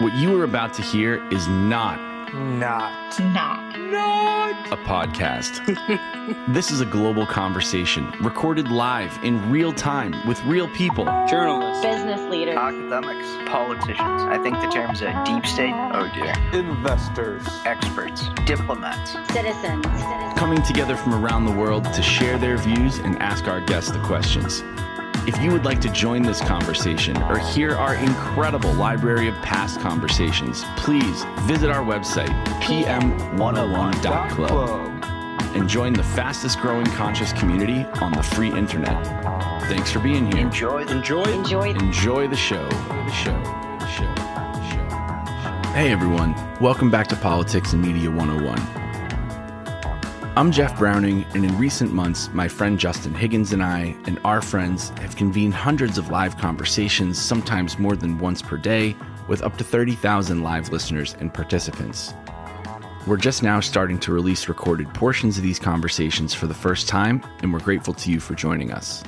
What you are about to hear is not a podcast. This is a global conversation recorded live in real time with real people. Journalists, business leaders, academics, politicians. I think the terms deep state, oh dear. investors, Experts, diplomats. citizens. Coming together from around the world to share their views and ask our guests the questions. If you would like to join this conversation or hear our incredible library of past conversations, please visit our website, pm101.club, and join the fastest growing conscious community on the free internet. Thanks for being here. Enjoy the Enjoy the show. Hey everyone, welcome back to Politics and Media 101. I'm Jeff Browning, and in recent months, my friend Justin Higgins and I and our friends have convened hundreds of live conversations, sometimes more than once per day, with up to 30,000 live listeners and participants. We're just now starting to release recorded portions of these conversations for the first time, and we're grateful to you for joining us.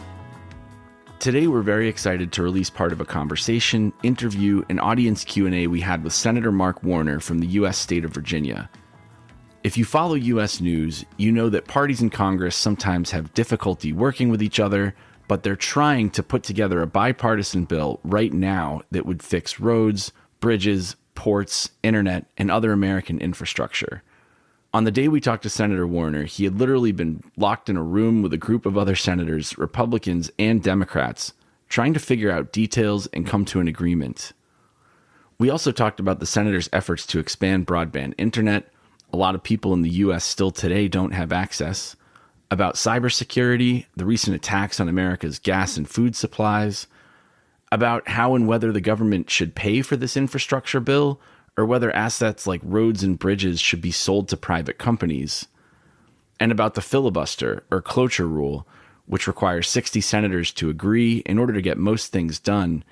Today, we're very excited to release part of a conversation, interview, and audience Q&A we had with Senator Mark Warner from the U.S. state of Virginia. If you follow U.S. news, you know that parties in Congress sometimes have difficulty working with each other, but they're trying to put together a bipartisan bill right now that would fix roads, bridges, ports, internet, and other American infrastructure. On the day we talked to Senator Warner, he had literally been locked in a room with a group of other senators, Republicans and Democrats, trying to figure out details and come to an agreement. We also talked about the senator's efforts to expand broadband internet. A lot of people in the U.S. still today don't have access, about cybersecurity, the recent attacks on America's gas and food supplies, about how and whether the government should pay for this infrastructure bill, or whether assets like roads and bridges should be sold to private companies, and about the filibuster, or cloture rule, which requires 60 senators to agree in order to get most things done,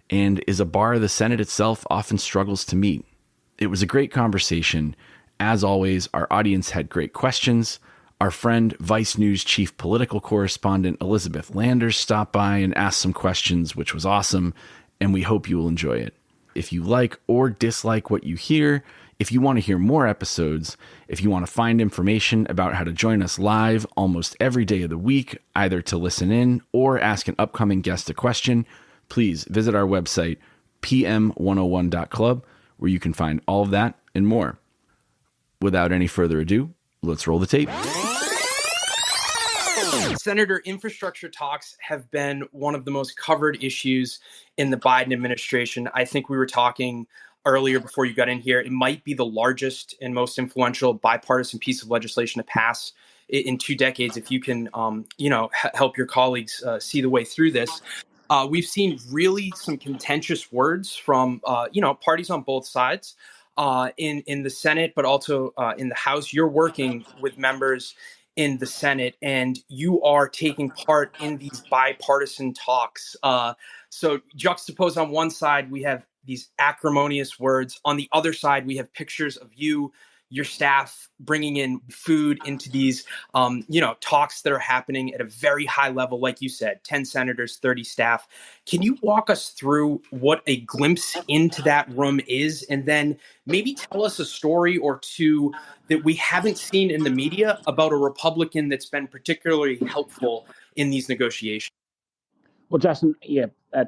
and is a bar the Senate itself often struggles to meet. It was a great conversation. As always, our audience had great questions. Our friend, Vice News Chief Political Correspondent Elizabeth Landers stopped by and asked some questions, which was awesome, and we hope you will enjoy it. If you like or dislike what you hear, if you want to hear more episodes, if you want to find information about how to join us live almost every day of the week, either to listen in or ask an upcoming guest a question, please visit our website, pm101.club, where you can find all of that and more. Without any further ado, let's roll the tape. Senator, infrastructure talks have been one of the most covered issues in the Biden administration. I think we were talking earlier before you got in here. It might be the largest and most influential bipartisan piece of legislation to pass in 2 decades. If you can, help your colleagues see the way through this. We've seen really some contentious words from, parties on both sides. In the Senate, but also in the House. You're working with members in the Senate, and you are taking part in these bipartisan talks. So juxtaposed on one side, we have these acrimonious words. On the other side, we have pictures of you, your staff, bringing in food into these, talks that are happening at a very high level. Like you said, 10 senators, 30 staff. Can you walk us through what a glimpse into that room is? And then maybe tell us a story or two that we haven't seen in the media about a Republican that's been particularly helpful in these negotiations. Well, Justin,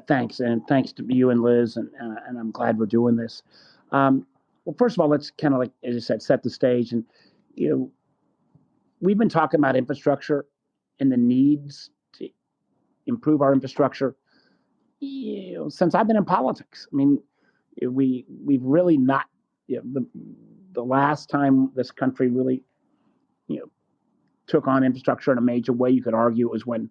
thanks. And thanks to you and Liz. And I'm glad we're doing this. Well, first of all, let's kind of, like, as you said, set the stage. And, we've been talking about infrastructure and the needs to improve our infrastructure, since I've been in politics. I mean, we've really not, the last time this country really, took on infrastructure in a major way, you could argue it was when,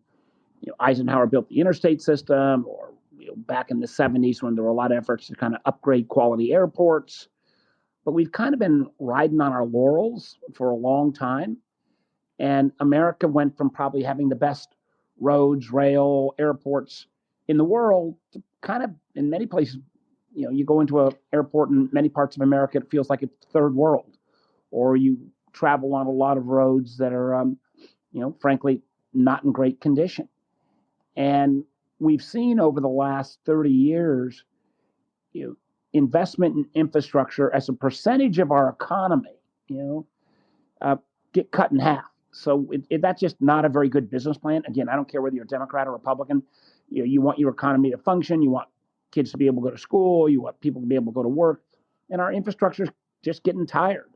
Eisenhower built the interstate system, or, back in the 70s when there were a lot of efforts to kind of upgrade quality airports. But we've kind of been riding on our laurels for a long time. And America went from probably having the best roads, rail, airports in the world to kind of, in many places, you go into an airport in many parts of America, it feels like it's third world. Or you travel on a lot of roads that are, frankly, not in great condition. And we've seen over the last 30 years, investment in infrastructure as a percentage of our economy, get cut in half. So that's just not a very good business plan. Again, I don't care whether you're Democrat or Republican. You want your economy to function. You want kids to be able to go to school. You want people to be able to go to work. And our infrastructure is just getting tired.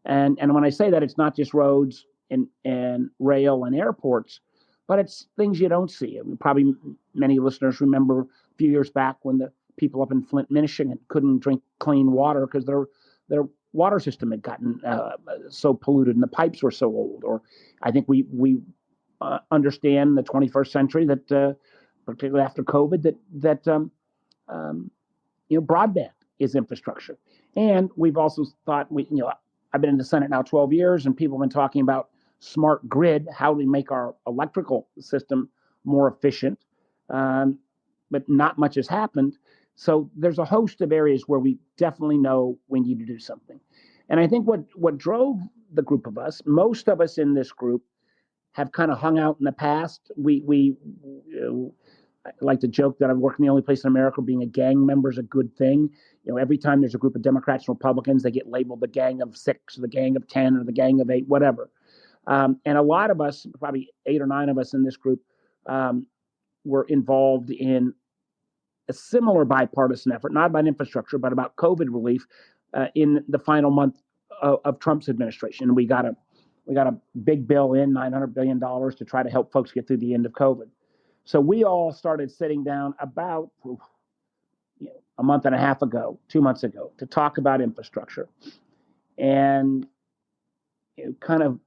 And when I say that, it's not just roads and rail and airports, but it's things you don't see. I mean, probably many listeners remember a few years back when the people up in Flint, Michigan, couldn't drink clean water because their water system had gotten so polluted and the pipes were so old. Or I think we understand in the 21st century that, particularly after COVID, that broadband is infrastructure. And we've also thought I've been in the Senate now 12 years, and people have been talking about smart grid, how we make our electrical system more efficient, but not much has happened. So there's a host of areas where we definitely know we need to do something. And I think what drove the group of us, most of us in this group have kind of hung out in the past. I like to joke that I'm working the only place in America being a gang member is a good thing. Every time there's a group of Democrats and Republicans, they get labeled the gang of 6 or the gang of 10 or the gang of 8, whatever. And a lot of us, probably 8 or 9 of us in this group, were involved in a similar bipartisan effort, not about infrastructure, but about COVID relief in the final month of Trump's administration. We got a big bill in, $900 billion, to try to help folks get through the end of COVID. So we all started sitting down about a month and a half ago, 2 months ago, to talk about infrastructure, and kind of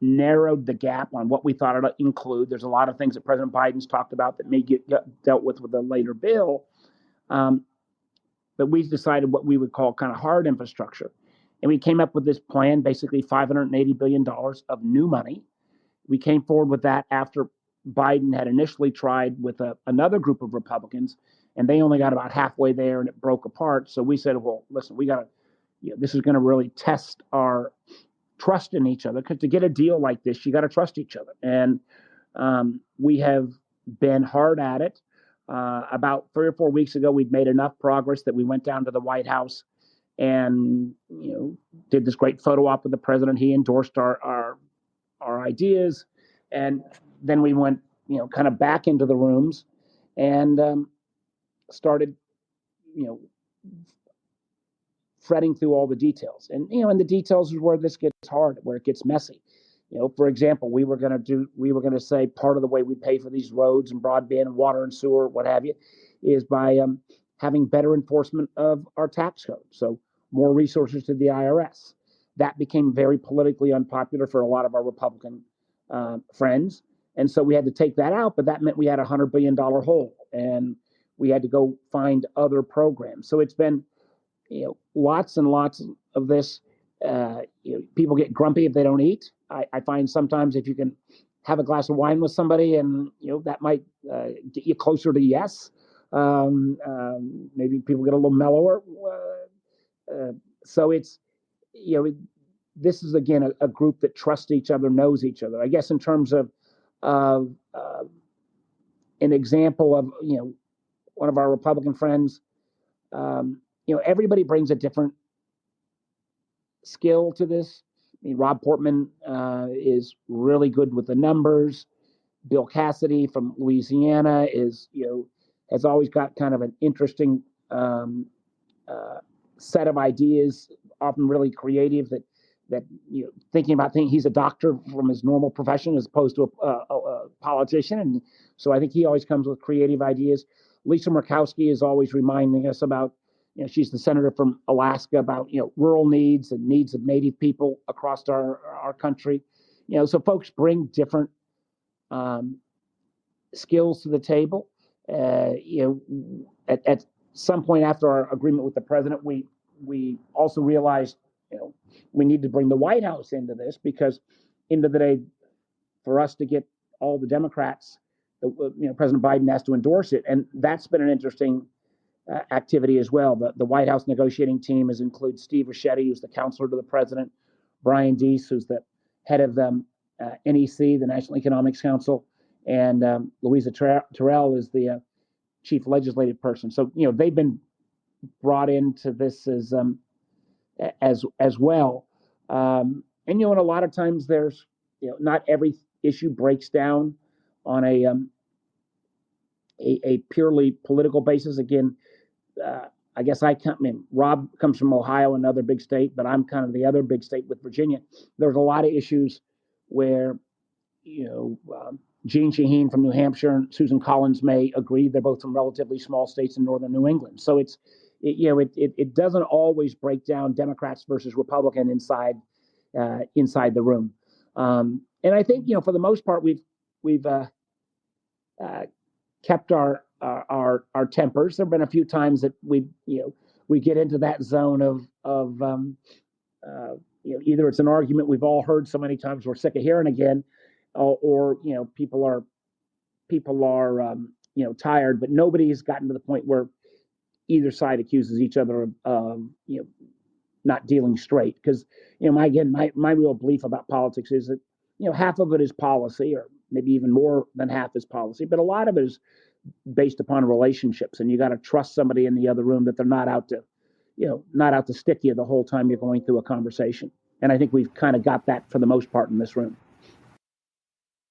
narrowed the gap on what we thought it would include. There's a lot of things that President Biden's talked about that may get dealt with a later bill, but we decided what we would call kind of hard infrastructure. And we came up with this plan, basically $580 billion of new money. We came forward with that after Biden had initially tried with another group of Republicans, and they only got about halfway there and it broke apart. So we said, well, listen, we got to, this is going to really test our trust in each other, because to get a deal like this, you got to trust each other. And we have been hard at it. About 3 or 4 weeks ago, we'd made enough progress that we went down to the White House and did this great photo op with the president. He endorsed our ideas, and then we went kind of back into the rooms and started fretting through all the details. And and the details is where this gets hard, where it gets messy. For example, we were going to say part of the way we pay for these roads and broadband and water and sewer, what have you, is by having better enforcement of our tax code. So more resources to the IRS. That became very politically unpopular for a lot of our Republican friends. And so we had to take that out, but that meant we had a $100 billion hole, and we had to go find other programs. So it's been, lots and lots of this. People get grumpy if they don't eat. I find sometimes if you can have a glass of wine with somebody, and that might get you closer to yes. Maybe people get a little mellower. So it's, this is again a group that trusts each other, knows each other. I guess in terms of an example of one of our Republican friends, everybody brings a different skill to this. I mean, Rob Portman is really good with the numbers. Bill Cassidy from Louisiana is, has always got kind of an interesting set of ideas, often really creative. That thinking about things. He's a doctor from his normal profession as opposed to a politician, and so I think he always comes with creative ideas. Lisa Murkowski is always reminding us about, she's the senator from Alaska, about rural needs and needs of Native people across our country. So folks bring different skills to the table. At some point after our agreement with the president, we also realized we need to bring the White House into this, because end of the day, for us to get all the Democrats, President Biden has to endorse it, and that's been an interesting activity as well. The White House negotiating team has included Steve Ricchetti, who's the counselor to the president, Brian Deese, who's the head of the NEC, the National Economics Council, and Louisa Terrell is the chief legislative person. So they've been brought into this as well. And and a lot of times there's not every issue breaks down on a purely political basis. Again, I guess Rob comes from Ohio, another big state, but I'm kind of the other big state with Virginia. There's a lot of issues where Gene Shaheen from New Hampshire and Susan Collins may agree. They're both from relatively small states in northern New England. So it doesn't always break down Democrats versus Republican inside the room. And I think for the most part we've kept our tempers. There have been a few times that we get into that zone of either it's an argument we've all heard so many times we're sick of hearing again, or people are tired, but nobody's gotten to the point where either side accuses each other of not dealing straight. Because my real belief about politics is that half of it is policy, or maybe even more than half is policy, but a lot of it is based upon relationships, and you got to trust somebody in the other room that they're not out to stick you the whole time you're going through a conversation. And I think we've kind of got that for the most part in this room.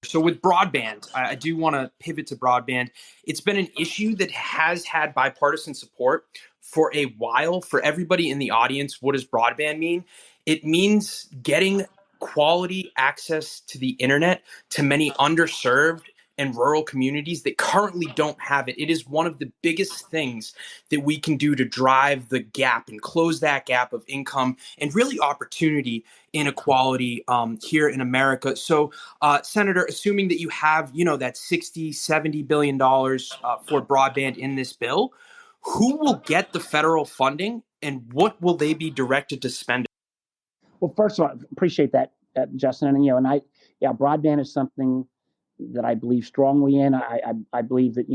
So with broadband, I do want to pivot to broadband. It's been an issue that has had bipartisan support for a while. For everybody in the audience, what does broadband mean? It means getting quality access to the internet to many underserved and rural communities that currently don't have it. It is one of the biggest things that we can do to drive the gap and close that gap of income and really opportunity inequality here in America. So, Senator, assuming that you have, that $60-70 billion for broadband in this bill, who will get the federal funding and what will they be directed to spend? Well, first of all, I appreciate that, Justin. And broadband is something that I believe strongly in. I believe that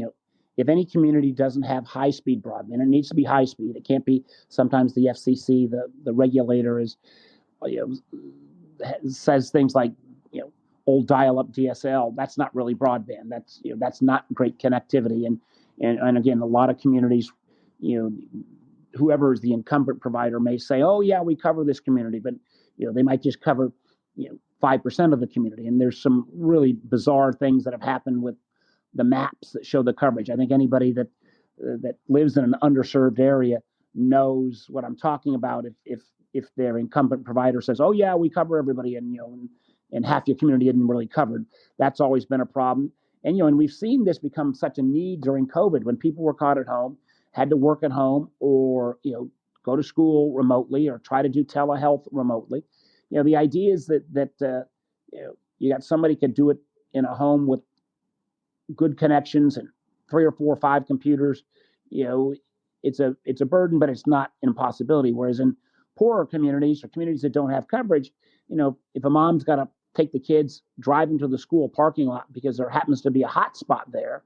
if any community doesn't have high-speed broadband, it needs to be high speed. It can't be. Sometimes the FCC, the regulator, says things like old dial-up DSL. That's not really broadband. That's not great connectivity. And again, a lot of communities, whoever is the incumbent provider may say, oh yeah, we cover this community, but they might just cover 5% of the community. And there's some really bizarre things that have happened with the maps that show the coverage. I think anybody that lives in an underserved area knows what I'm talking about. If their incumbent provider says, oh yeah, we cover everybody, and half your community isn't really covered, that's always been a problem. And we've seen this become such a need during COVID, when people were caught at home, had to work at home, or go to school remotely, or try to do telehealth remotely. The idea is that you got somebody could do it in a home with good connections and 3 or 4 or 5 computers. It's a burden, but it's not an impossibility. Whereas in poorer communities, or communities that don't have coverage, if a mom's got to take the kids, drive them to the school parking lot because there happens to be a hot spot there,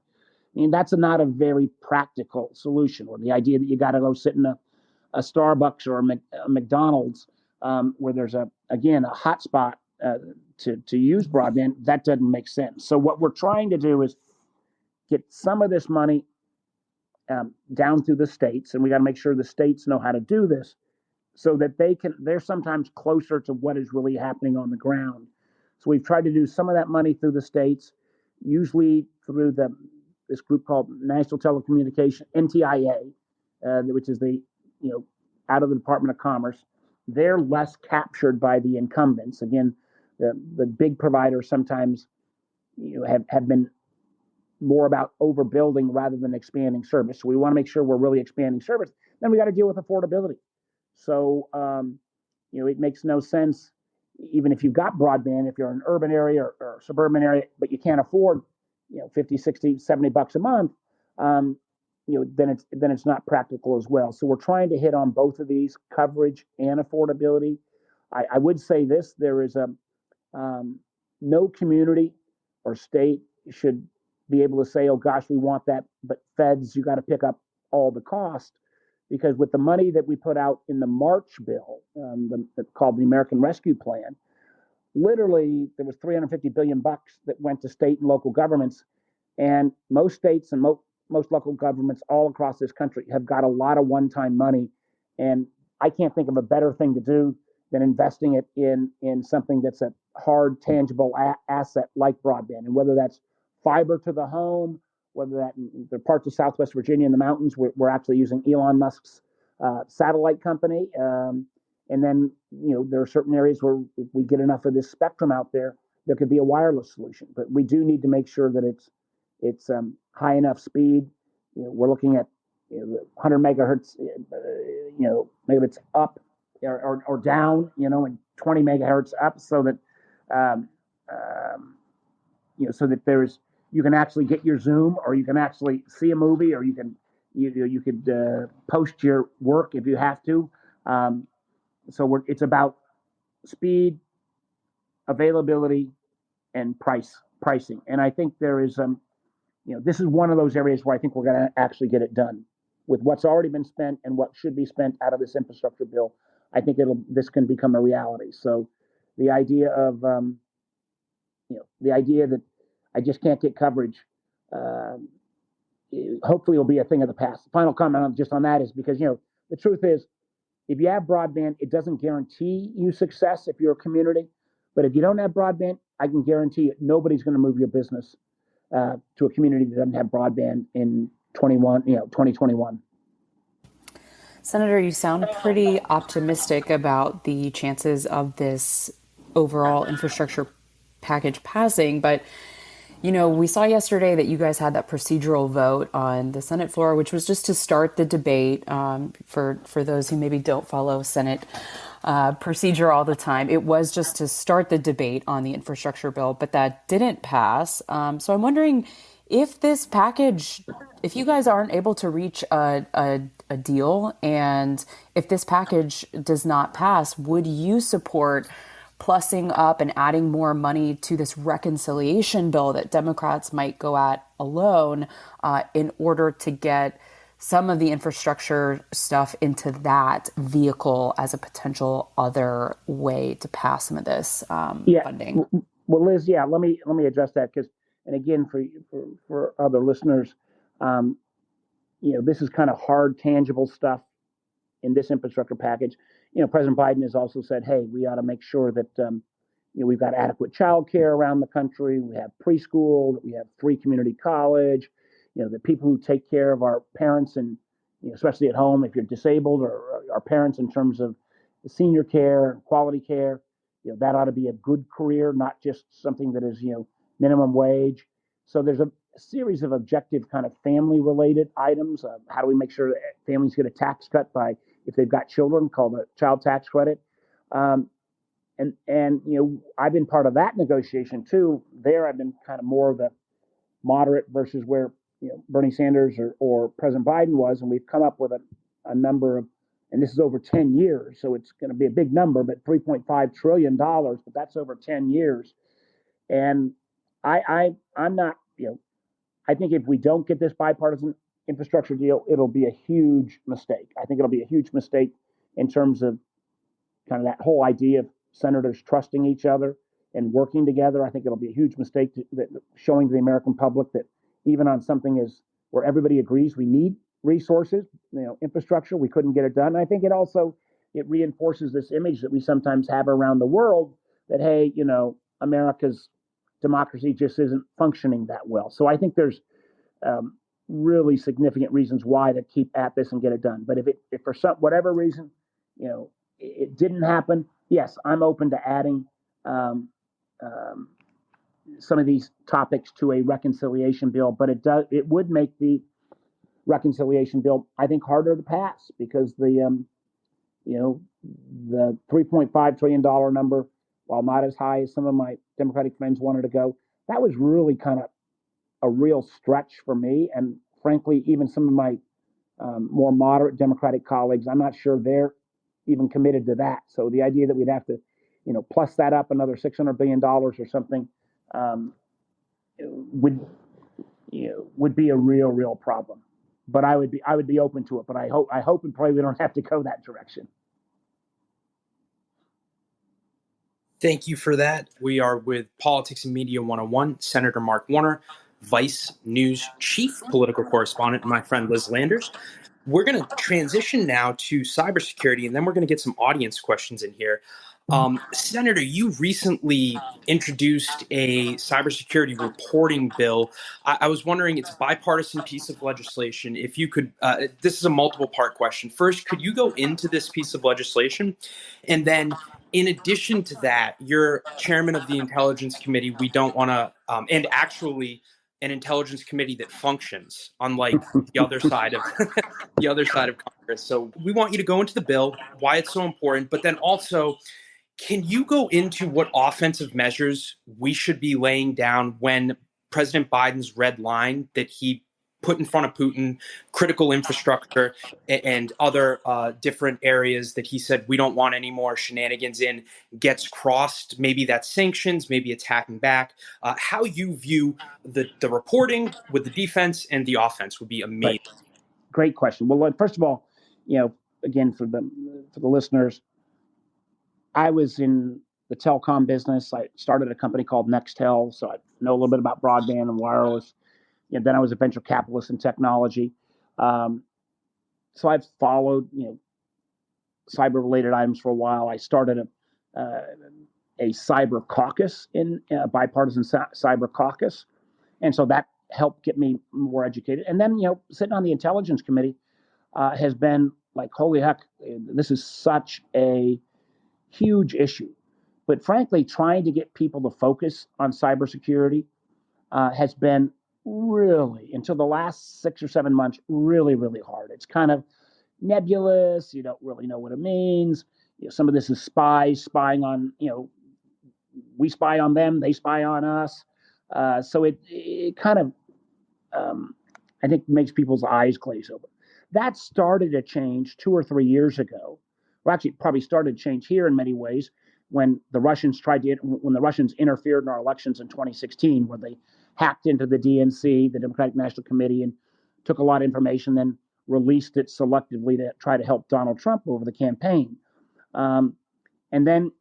that's not a very practical solution. Or the idea that you got to go sit in a Starbucks or a McDonald's, where there's a hot spot to use broadband, that doesn't make sense. So what we're trying to do is get some of this money down through the states, and we got to make sure the states know how to do this, so that they're sometimes closer to what is really happening on the ground. So we've tried to do some of that money through the states, usually through this group called National Telecommunication, NTIA, which is out of the Department of Commerce. They're less captured by the incumbents. Again, the big providers sometimes have been more about overbuilding rather than expanding service. So we want to make sure we're really expanding service. Then we got to deal with affordability. So it makes no sense, even if you've got broadband, if you're in an urban area or suburban area, but you can't afford 50, 60, 70 bucks a month, then it's not practical as well. So we're trying to hit on both of these, coverage and affordability. I would say this: there is no community or state should be able to say, oh gosh, we want that, but feds, you got to pick up all the cost. Because with the money that we put out in the March bill, called the American Rescue Plan, literally there was $350 billion that went to state and local governments, and most states and most local governments all across this country have got a lot of one-time money, and I can't think of a better thing to do than investing it in something that's a hard, tangible asset like broadband. And whether that's fiber to the home, whether that in the parts of Southwest Virginia in the mountains, we're actually using Elon Musk's satellite company. And then, there are certain areas where if we get enough of this spectrum out there, there could be a wireless solution. But we do need to make sure that it's high enough speed. We're looking at 100 megahertz. Maybe it's up or down. And 20 megahertz up, so that so that you can actually get your Zoom, or you can actually see a movie, or you could post your work if you have to. It's about speed, availability, and pricing. And I think there is this is one of those areas where I think we're going to actually get it done with what's already been spent and what should be spent out of this infrastructure bill. I think this can become a reality. So the idea of that I just can't get coverage, hopefully will be a thing of the past. The final comment on that is because the truth is, if you have broadband, it doesn't guarantee you success if you're a community. But if you don't have broadband, I can guarantee you nobody's going to move your business to a community that doesn't have broadband in 2021. Senator, you sound pretty optimistic about the chances of this overall infrastructure package passing, but we saw yesterday that you guys had that procedural vote on the Senate floor, which was just to start the debate. For those who maybe don't follow Senate procedure all the time, it was just to start the debate on the infrastructure bill, but that didn't pass. So I'm wondering if this package, if you guys aren't able to reach a deal, and if this package does not pass, would you support plussing up and adding more money to this reconciliation bill that Democrats might go at alone in order to get some of the infrastructure stuff into that vehicle as a potential other way to pass some of this funding? Well, Liz, let me address that, because, and again, for other listeners, this is kind of hard, tangible stuff in this infrastructure package. President Biden has also said, hey, we ought to make sure that we've got adequate child care around the country. We have preschool, that we have free community college, that people who take care of our parents, and especially at home, if you're disabled, or our parents in terms of senior care, quality care, that ought to be a good career, not just something that is minimum wage. So there's a series of objective kind of family related items. How do we make sure that families get a tax cut if they've got children, called a child tax credit? And I've been part of that negotiation too. There I've been kind of more of the moderate versus where Bernie Sanders or President Biden was, and we've come up with a number of, and this is over 10 years, so it's going to be a big number, but $3.5 trillion, but that's over 10 years. And I'm not, I think if we don't get this bipartisan infrastructure deal, it'll be a huge mistake. I think it'll be a huge mistake in terms of kind of that whole idea of senators trusting each other and working together. I think it'll be a huge mistake showing to the American public that even on something where everybody agrees we need resources, infrastructure, we couldn't get it done. And I think it reinforces this image that we sometimes have around the world that, hey, America's democracy just isn't functioning that well. So I think there's really significant reasons why to keep at this and get it done. But if for whatever reason, it didn't happen, yes, I'm open to adding some of these topics to a reconciliation bill. But it would make the reconciliation bill, I think, harder to pass, because the $3.5 trillion number, while not as high as some of my Democratic friends wanted to go, that was really kind of a real stretch for me. And frankly, even some of my more moderate Democratic colleagues, I'm not sure they're even committed to that. So the idea that we'd have to, plus that up another $600 billion or something would be a real problem. But I would be open to it. But I hope and pray we don't have to go that direction. Thank you for that. We are with Politics and Media 101, Senator Mark Warner. Vice News chief political correspondent, and my friend Liz Landers. We're going to transition now to cybersecurity, and then we're going to get some audience questions in here. Senator, you recently introduced a cybersecurity reporting bill. I was wondering, it's a bipartisan piece of legislation. If you could, this is a multiple part question. First, could you go into this piece of legislation? And then, in addition to that, you're chairman of the Intelligence Committee. We don't want to, and actually, an intelligence committee that functions, unlike the other side of the other side of Congress. So we want you to go into the bill, why it's so important, but then also, can you go into what offensive measures we should be laying down when President Biden's red line that he put in front of Putin, critical infrastructure and other different areas that he said we don't want any more shenanigans in, gets crossed? Maybe that's sanctions, maybe attacking back. How you view the reporting with the defense and the offense would be amazing. Right. Great question. Well, first of all, again, for the listeners, I was in the telecom business. I started a company called Nextel, so I know a little bit about broadband and wireless. Then I was a venture capitalist in technology. So I've followed, cyber-related items for a while. I started a cyber caucus a bipartisan cyber caucus, and so that helped get me more educated. And then, sitting on the Intelligence Committee has been like, holy heck, this is such a huge issue. But frankly, trying to get people to focus on cybersecurity has been really, until the last 6 or 7 months, really, really hard. It's kind of nebulous. You don't really know what it means. Some of this is spying on, we spy on them, they spy on us. So it kind of, I think, makes people's eyes glaze over. That started to change 2 or 3 years ago. Well, actually, probably started to change here in many ways when the Russians interfered in our elections in 2016, where they hacked into the DNC, the Democratic National Committee, and took a lot of information, then released it selectively to try to help Donald Trump over the campaign. And then,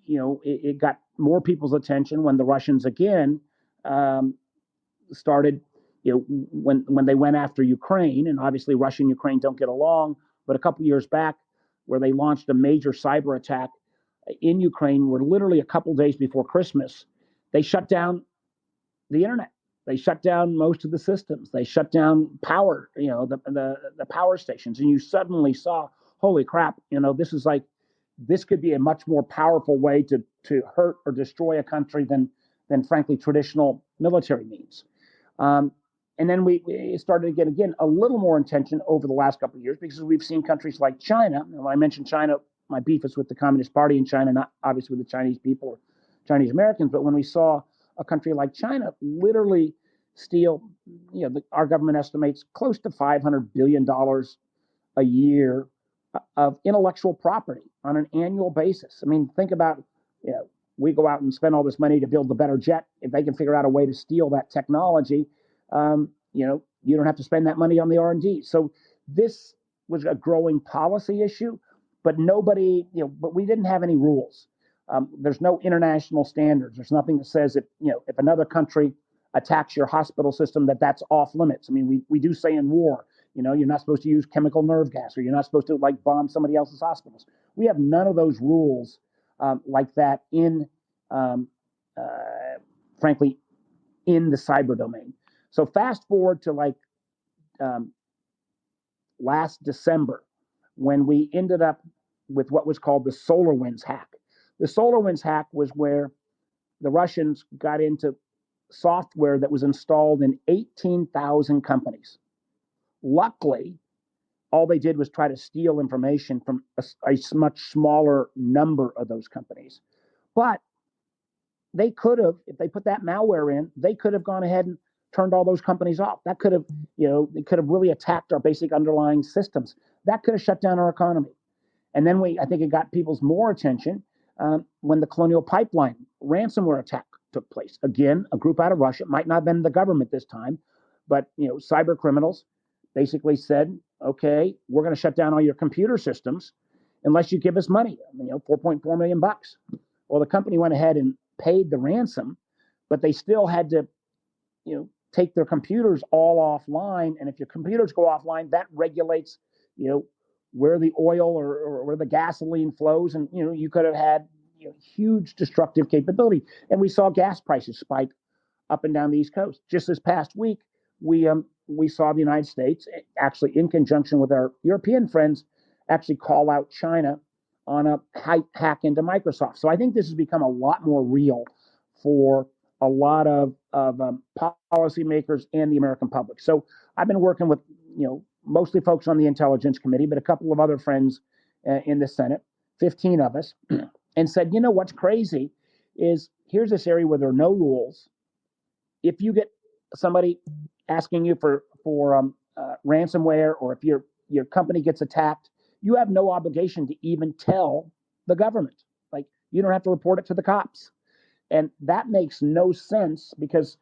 it got more people's attention when the Russians again started, when they went after Ukraine, and obviously Russia and Ukraine don't get along, but a couple years back, where they launched a major cyber attack in Ukraine, where literally a couple days before Christmas, they shut down the internet. They shut down most of the systems. They shut down power, the power stations. And you suddenly saw, holy crap, this could be a much more powerful way to hurt or destroy a country than frankly traditional military means. And then we started to get, again, a little more attention over the last couple of years, because we've seen countries like China. And when I mention China, my beef is with the Communist Party in China, not obviously with the Chinese people or Chinese Americans. But when we saw a country like China literally steal, our government estimates close to $500 billion a year of intellectual property on an annual basis. I mean, think about, we go out and spend all this money to build the better jet. If they can figure out a way to steal that technology, you don't have to spend that money on the R&D. So this was a growing policy issue, but but we didn't have any rules. There's no international standards. There's nothing that says if another country attacks your hospital system, that's off limits. I mean, we do say in war, you're not supposed to use chemical nerve gas, or you're not supposed to bomb somebody else's hospitals. We have none of those rules like that frankly, in the cyber domain. So fast forward to last December, when we ended up with what was called the SolarWinds hack. The SolarWinds hack was where the Russians got into software that was installed in 18,000 companies. Luckily, all they did was try to steal information from a much smaller number of those companies. But they could have, if they put that malware in, they could have gone ahead and turned all those companies off. That could have, they could have really attacked our basic underlying systems. That could have shut down our economy. And then I think it got people's more attention when the Colonial Pipeline ransomware attack took place. Again, a group out of Russia, might not have been the government this time, but cyber criminals basically said, okay, we're going to shut down all your computer systems unless you give us money, $4.4 million. Well, the company went ahead and paid the ransom, but they still had to, take their computers all offline. And if your computers go offline, that regulates, where the oil or where the gasoline flows. And, you could have had huge destructive capability. And we saw gas prices spike up and down the East Coast. Just this past week, we saw the United States, actually in conjunction with our European friends, actually call out China on a hack into Microsoft. So I think this has become a lot more real for a lot of policymakers and the American public. So I've been working with mostly folks on the Intelligence Committee, but a couple of other friends in the Senate, 15 of us, and said, what's crazy is here's this area where there are no rules. If you get somebody asking you for ransomware, or if your company gets attacked, you have no obligation to even tell the government. Like, you don't have to report it to the cops. And that makes no sense because,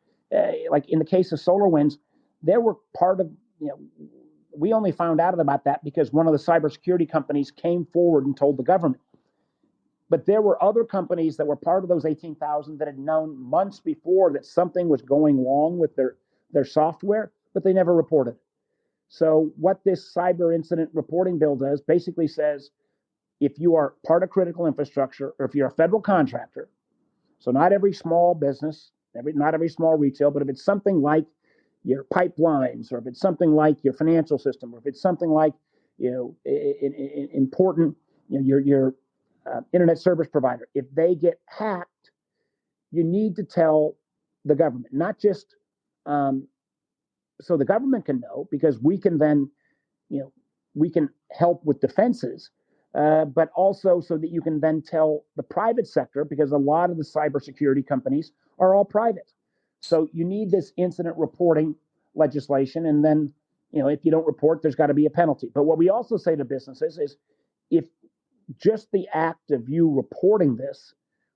like in the case of SolarWinds, there were part of, we only found out about that because one of the cybersecurity companies came forward and told the government. But there were other companies that were part of those 18,000 that had known months before that something was going wrong with their software, but they never reported it. So what this cyber incident reporting bill does basically says, if you are part of critical infrastructure, or if you're a federal contractor, so not every small business, not every small retail, but if it's something like your pipelines, or if it's something like your financial system, or if it's something like important, your internet service provider, if they get hacked, you need to tell the government, not just so the government can know, because we can then, we can help with defenses, but also so that you can then tell the private sector, because a lot of the cybersecurity companies are all private. So you need this incident reporting legislation, and then, if you don't report, there's got to be a penalty. But what we also say to businesses is, if just the act of you reporting this,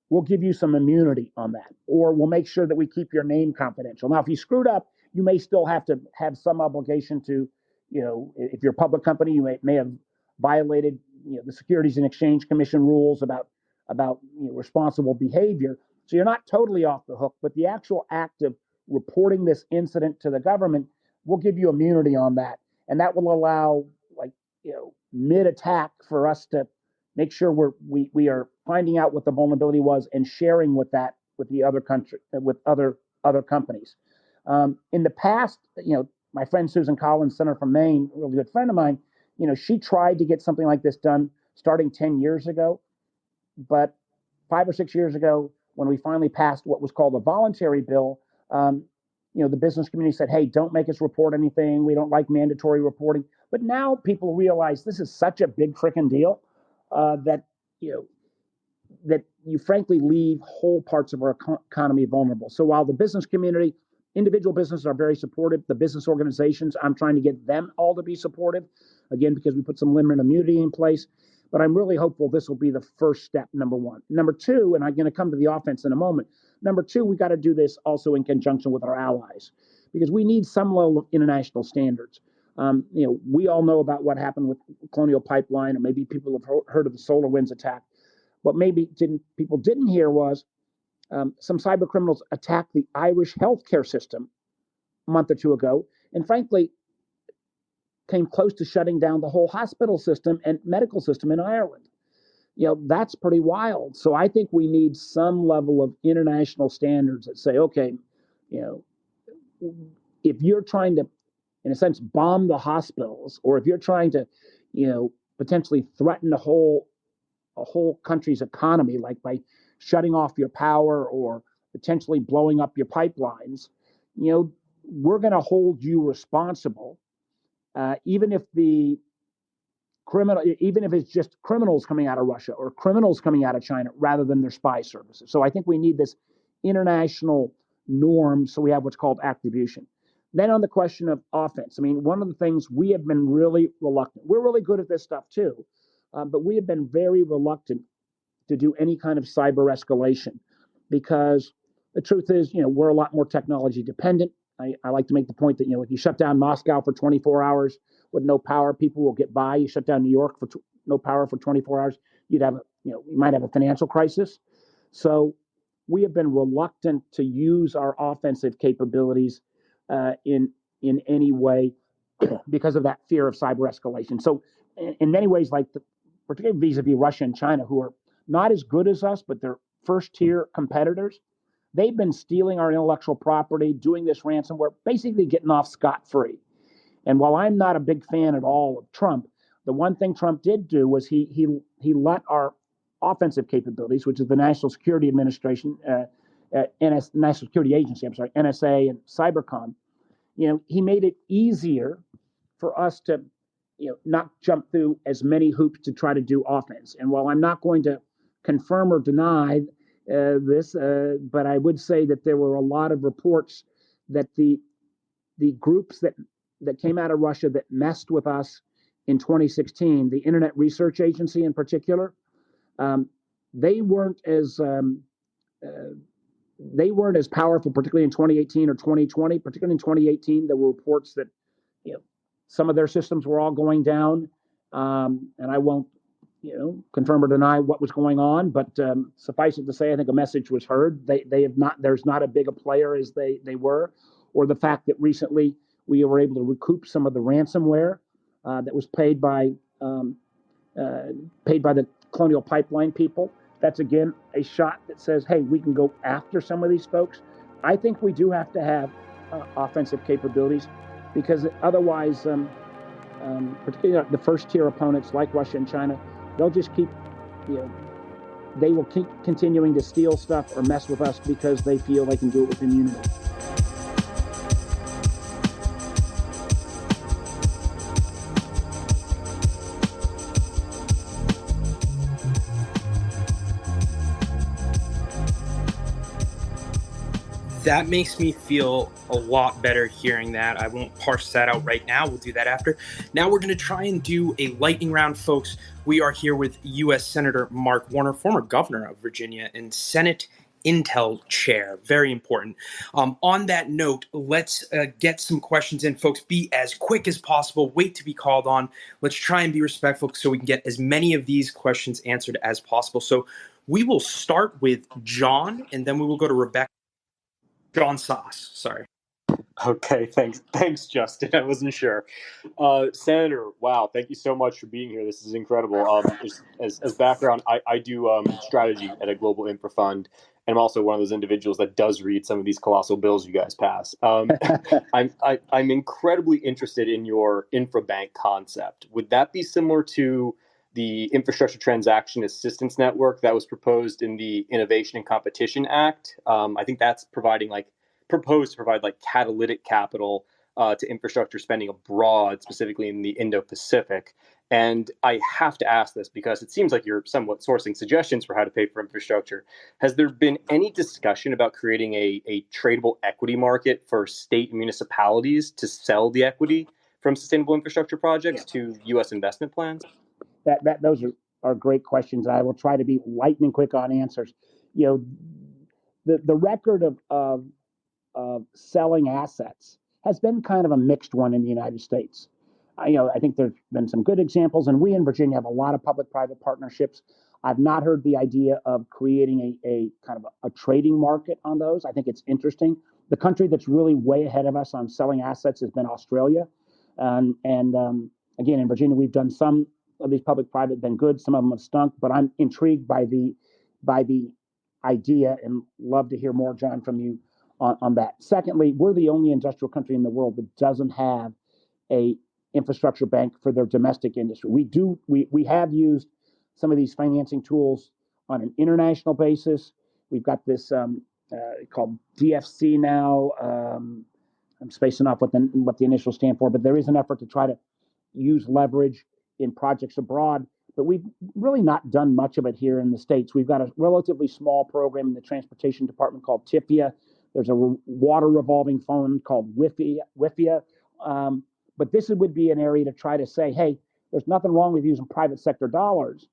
we'll give you some immunity on that, or we'll make sure that we keep your name confidential. Now, if you screwed up, you may still have to have some obligation to, if you're a public company, you may have violated, the Securities and Exchange Commission rules about responsible behavior. So you're not totally off the hook, but the actual act of reporting this incident to the government will give you immunity on that, and that will allow, like, mid-attack, for us to make sure we are finding out what the vulnerability was and sharing with the other country, with other companies. In the past, my friend Susan Collins, senator from Maine, a really good friend of mine, she tried to get something like this done starting 10 years ago, but 5 or 6 years ago, when we finally passed what was called a voluntary bill, the business community said, hey, don't make us report anything. We don't like mandatory reporting. But now people realize this is such a big freaking deal that you frankly leave whole parts of our economy vulnerable. So while the business community, individual businesses are very supportive, the business organizations, I'm trying to get them all to be supportive, again, because we put some limited immunity in place. But I'm really hopeful this will be the first step, number one. Number two, and I'm going to come to the offense in a moment. Number two, we got to do this also in conjunction with our allies, because we need some level of international standards. We all know about what happened with Colonial Pipeline, or maybe people have heard of the SolarWinds attack. What maybe people didn't hear was some cyber criminals attacked the Irish healthcare system a month or two ago, and frankly, came close to shutting down the whole hospital system and medical system in Ireland. That's pretty wild. So I think we need some level of international standards that say, okay, if you're trying to, in a sense, bomb the hospitals, or if you're trying to, potentially threaten a whole country's economy, like by shutting off your power or potentially blowing up your pipelines, we're going to hold you responsible, even if it's just criminals coming out of Russia or criminals coming out of China rather than their spy services. So I think we need this international norm, so we have what's called attribution. Then on the question of offense, one of the things we have been really reluctant. We're really good at this stuff too, but we have been very reluctant to do any kind of cyber escalation, because the truth is, we're a lot more technology dependent. I like to make the point that, if you shut down Moscow for 24 hours with no power, people will get by. You shut down New York for no power for 24 hours, you might have a financial crisis. So we have been reluctant to use our offensive capabilities in any way because of that fear of cyber escalation. So, in many ways, particularly vis-a-vis Russia and China, who are not as good as us, but they're first-tier competitors, they've been stealing our intellectual property, doing this ransomware, basically getting off scot-free. And while I'm not a big fan at all of Trump, the one thing Trump did do was he let our offensive capabilities, which is the National Security Administration, National Security Agency, I'm sorry, NSA and Cybercom, he made it easier for us to, not jump through as many hoops to try to do offense. And while I'm not going to confirm or deny this, but I would say that there were a lot of reports that the groups that came out of Russia that messed with us in 2016, the Internet Research Agency in particular, they weren't as powerful, particularly in 2018 or 2020. Particularly in 2018, there were reports that some of their systems were all going down, and I won't confirm or deny what was going on, but suffice it to say, I think a message was heard. They have not. There's not as big a player as they were, or the fact that recently we were able to recoup some of the ransomware that was paid by the Colonial Pipeline people. That's again a shot that says, hey, we can go after some of these folks. I think we do have to have offensive capabilities, because otherwise, particularly the first-tier opponents like Russia and China, they'll just keep, they will keep continuing to steal stuff or mess with us because they feel they can do it with immunity. That makes me feel a lot better hearing that. I won't parse that out right now. We'll do that after. Now we're going to try and do a lightning round, folks. We are here with U.S. Senator Mark Warner, former governor of Virginia and Senate Intel chair. Very important. On that note, let's get some questions in, folks. Be as quick as possible. Wait to be called on. Let's try and be respectful so we can get as many of these questions answered as possible. So we will start with John, and then we will go to Rebecca. John Sauce, sorry. Okay, thanks, Justin. I wasn't sure. Senator, wow, thank you so much for being here. This is incredible. As background, I do strategy at a global infra fund, and I'm also one of those individuals that does read some of these colossal bills you guys pass. I'm incredibly interested in your infra bank concept. Would that be similar to the Infrastructure Transaction Assistance Network that was proposed in the Innovation and Competition Act? I think that's proposed to provide catalytic capital to infrastructure spending abroad, specifically in the Indo-Pacific. And I have to ask this because it seems like you're somewhat sourcing suggestions for how to pay for infrastructure. Has there been any discussion about creating a tradable equity market for state and municipalities to sell the equity from sustainable infrastructure projects to U.S. investment plans? Those are great questions. I will try to be lightning quick on answers. The record of selling assets has been kind of a mixed one in the United States. I think there's been some good examples, and we in Virginia have a lot of public-private partnerships. I've not heard the idea of creating a kind of a trading market on those. I think it's interesting. The country that's really way ahead of us on selling assets has been Australia. Again, in Virginia, we've done some of these public-private, been good. Some of them have stunk, but I'm intrigued by the idea and love to hear more, John, from you on that. Secondly, we're the only industrial country in the world that doesn't have a infrastructure bank for their domestic industry. We have used some of these financing tools on an international basis. We've got this called DFC now. I'm spacing off what the initials stand for, but there is an effort to try to use leverage in projects abroad. But we've really not done much of it here in the States. We've got a relatively small program in the Transportation Department called TIFIA. There's a water revolving fund called WIFIA. But this would be an area to try to say, hey, there's nothing wrong with using private sector dollars.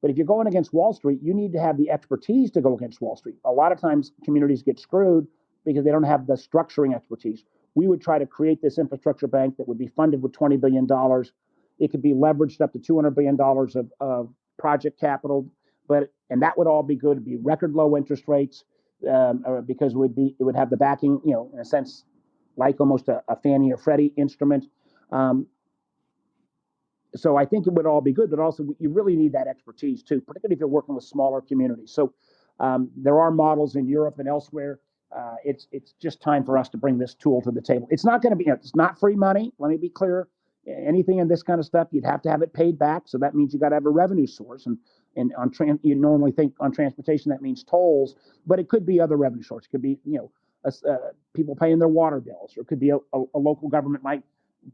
But if you're going against Wall Street, you need to have the expertise to go against Wall Street. A lot of times communities get screwed because they don't have the structuring expertise. We would try to create this infrastructure bank that would be funded with $20 billion. It could be leveraged up to $200 billion of project capital, and that would all be good. It'd be record low interest rates because it would have the backing, in a sense, like almost a Fannie or Freddie instrument. Um, so I think it would all be good, but also you really need that expertise too, particularly if you're working with smaller communities. So there are models in Europe and elsewhere. It's just time for us to bring this tool to the table. It's not going to be, it's not free money. Let me be clear. Anything in this kind of stuff, you'd have to have it paid back. So that means you got to have a revenue source. And you normally think on transportation that means tolls, but it could be other revenue sources. It could be people paying their water bills, or it could be a local government might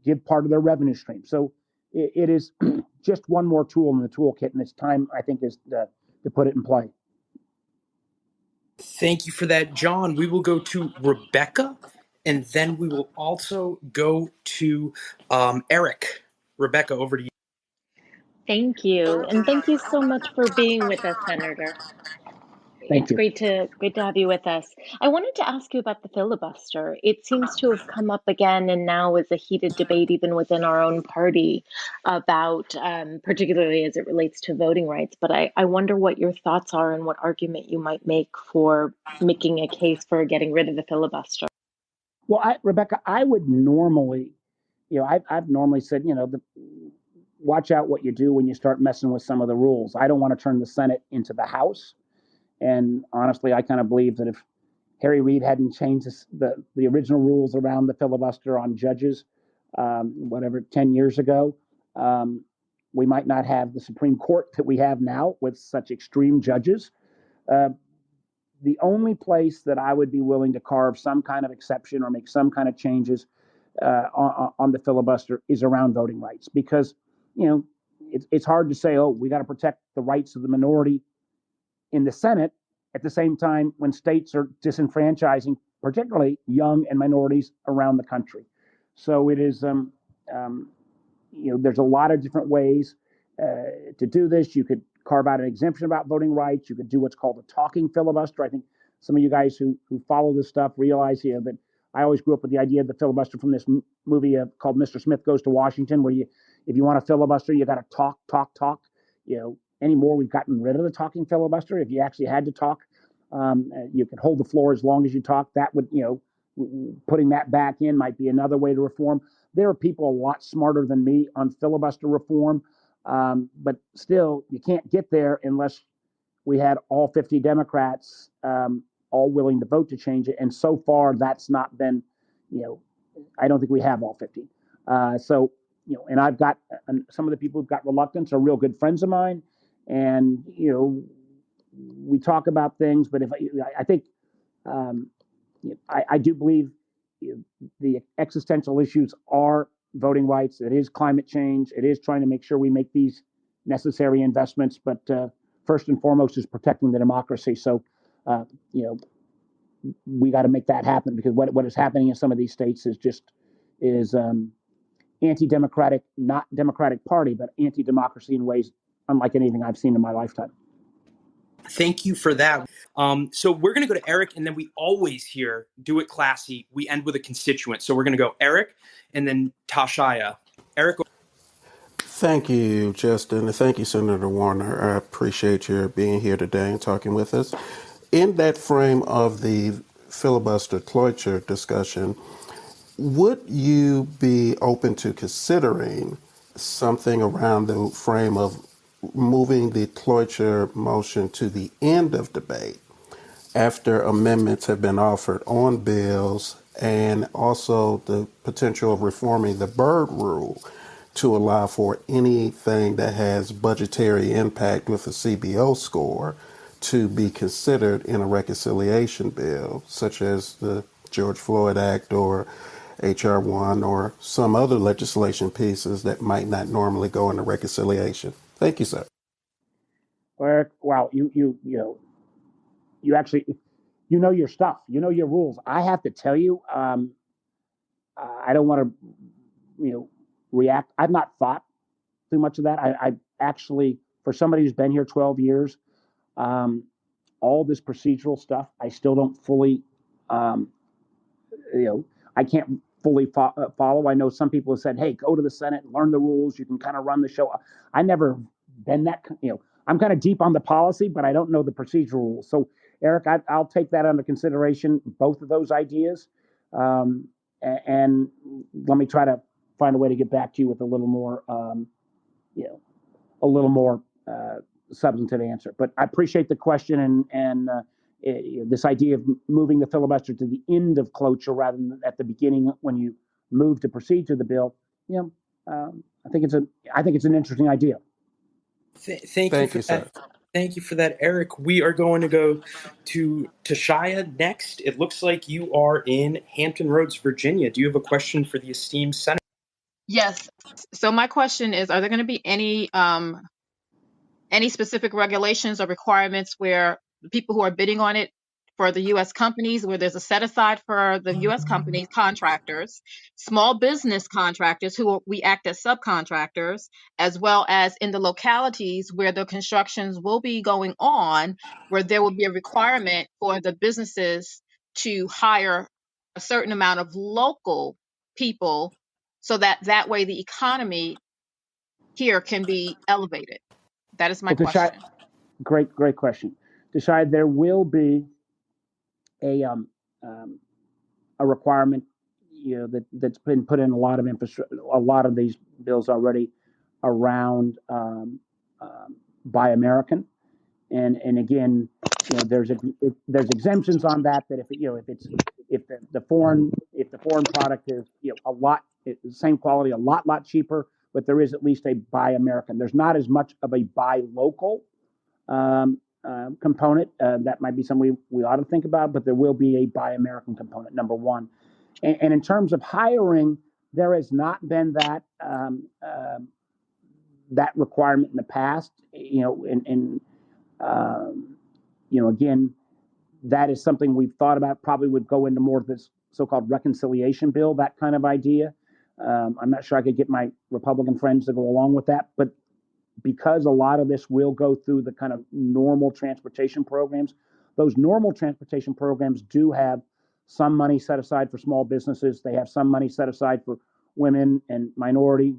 give part of their revenue stream. So it is just one more tool in the toolkit, and it's time, I think, is to put it in play. Thank you for that, John. We will go to Rebecca, and then we will also go to Eric. Rebecca, over to you. Thank you. And thank you so much for being with us, Senator. Thank It's you. great to have you with us. I wanted to ask you about the filibuster. It seems to have come up again, and now is a heated debate even within our own party about, particularly as it relates to voting rights. But I wonder what your thoughts are and what argument you might make for making a case for getting rid of the filibuster. Well, Rebecca, I would normally, I've normally said, watch out what you do when you start messing with some of the rules. I don't want to turn the Senate into the House. And honestly, I kind of believe that if Harry Reid hadn't changed the original rules around the filibuster on judges, 10 years ago, we might not have the Supreme Court that we have now with such extreme judges. The only place that I would be willing to carve some kind of exception or make some kind of changes on the filibuster is around voting rights, because it's hard to say, oh, we got to protect the rights of the minority in the Senate at the same time when states are disenfranchising, particularly young and minorities around the country. So it is, there's a lot of different ways to do this. You could carve out an exemption about voting rights. You could do what's called a talking filibuster. I think some of you guys who follow this stuff realize that I always grew up with the idea of the filibuster from this movie called Mr. Smith Goes to Washington, where if you want a filibuster, you got to talk. Anymore, we've gotten rid of the talking filibuster. If you actually had to talk, you could hold the floor as long as you talk. That would, putting that back in might be another way to reform. There are people a lot smarter than me on filibuster reform, but still, you can't get there unless we had all 50 Democrats all willing to vote to change it. And so far, that's not been, I don't think we have all 50. And I've got some of the people who've got reluctance are real good friends of mine. And, we talk about things, but I think I do believe the existential issues are voting rights. It is climate change. It is trying to make sure we make these necessary investments. But first and foremost is protecting the democracy. So, we got to make that happen, because what is happening in some of these states is anti-democratic, not Democratic Party, but anti-democracy in ways unlike anything I've seen in my lifetime. Thank you for that. So we're going to go to Eric, and then we always here do it classy. We end with a constituent. So we're going to go Eric and then Tashaya. Eric. Thank you, Justin. And thank you, Senator Warner. I appreciate your being here today and talking with us. In that frame of the filibuster cloture discussion, would you be open to considering something around the frame of moving the cloture motion to the end of debate after amendments have been offered on bills, and also the potential of reforming the Byrd rule to allow for anything that has budgetary impact with a CBO score to be considered in a reconciliation bill, such as the George Floyd Act or H.R. 1 or some other legislation pieces that might not normally go into reconciliation? Thank you, sir. Eric, wow, you actually, your stuff, your rules. I have to tell you, I don't want to, react. I've not thought too much of that. I actually, for somebody who's been here 12 years, all this procedural stuff, I still don't fully, I can't fully follow. I know some people have said, hey, go to the Senate and learn the rules. You can kind of run the show. I never been that, I'm kind of deep on the policy, but I don't know the procedural rules. So, Eric, I'll take that under consideration, both of those ideas. and let me try to find a way to get back to you with a little more, a little more substantive answer. But I appreciate the question, and this idea of moving the filibuster to the end of cloture rather than at the beginning when you move to proceed to the bill. I think it's an interesting idea. Thank you for sir. that. Thank you for that, Eric. We are going to go to Tashaya next. It looks like you are in Hampton Roads, Virginia. Do you have a question for the esteemed senator? Yes. So my question is, are there going to be any specific regulations or requirements where the people who are bidding on it for the U.S. companies, where there's a set aside for the U.S. companies, contractors, small business contractors who we act as subcontractors, as well as in the localities where the constructions will be going on, where there will be a requirement for the businesses to hire a certain amount of local people so that way the economy here can be elevated? That is my question. Great question. Decide there will be a requirement, that's been put in a lot of infrastructure, a lot of these bills already around Buy American, and again, there's exemptions on that if the foreign product is a lot same quality, a lot cheaper, but there is at least a Buy American. There's not as much of a Buy Local component. That might be something we ought to think about, but there will be a Buy American component, number one. And in terms of hiring, there has not been that that requirement in the past. Again, that is something we've thought about. Probably would go into more of this so-called reconciliation bill, that kind of idea. I'm not sure I could get my Republican friends to go along with that, but because a lot of this will go through the kind of normal transportation programs, those normal transportation programs do have some money set aside for small businesses. They have some money set aside for women and minority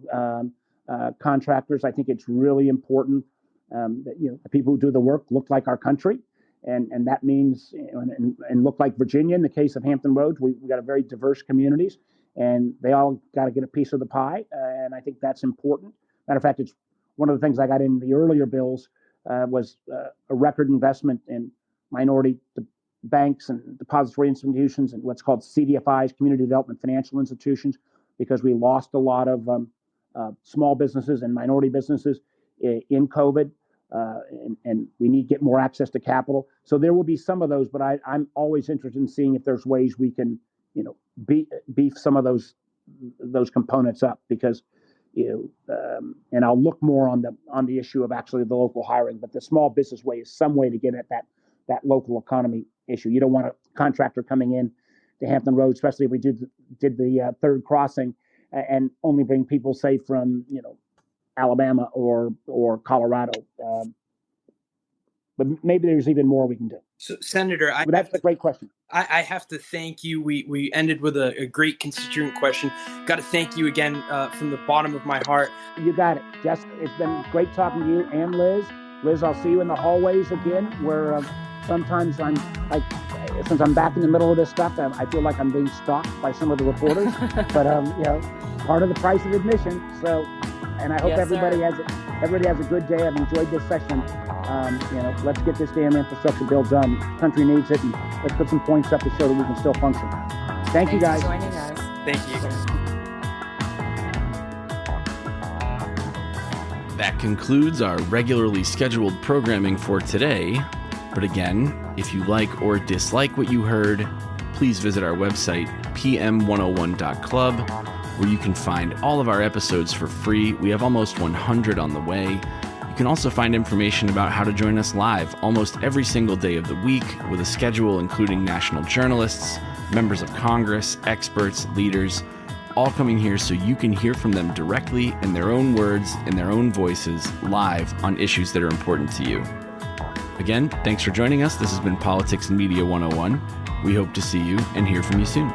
contractors. I think it's really important that the people who do the work look like our country, and that means and look like Virginia. In the case of Hampton Roads, we've got a very diverse communities, and they all got to get a piece of the pie, and I think that's important. Matter of fact, it's one of the things I got in the earlier bills was a record investment in minority banks and depository institutions and what's called CDFIs, Community Development Financial Institutions, because we lost a lot of small businesses and minority businesses in COVID, and we need to get more access to capital. So there will be some of those, but I'm always interested in seeing if there's ways we can, beef some of those components up, because and I'll look more on the issue of actually the local hiring, but the small business way is some way to get at that local economy issue. You don't want a contractor coming in to Hampton Roads, especially if we did the third crossing, and only bring people, say, from Alabama or Colorado. But maybe there's even more we can do. So, Senator, that's a great question. I have to thank you. We ended with a great constituent question. Got to thank you again from the bottom of my heart. You got it, Jess. It's been great talking to you and Liz. Liz, I'll see you in the hallways again, where sometimes since I'm back in the middle of this stuff, I feel like I'm being stalked by some of the reporters. But part of the price of admission. So, and I hope everybody has a good day. I've enjoyed this session. Let's get this damn infrastructure bill done. The country needs it, and let's put some points up to show that we can still function. Thank you, guys. Thanks for joining us. Thank you. That concludes our regularly scheduled programming for today. But again, if you like or dislike what you heard, please visit our website, pm101.club, where you can find all of our episodes for free. We have almost 100 on the way. You can also find information about how to join us live almost every single day of the week, with a schedule including national journalists, members of Congress, experts, leaders, all coming here so you can hear from them directly in their own words, in their own voices, live on issues that are important to you. Again, thanks for joining us. This has been Politics and Media 101. We hope to see you and hear from you soon.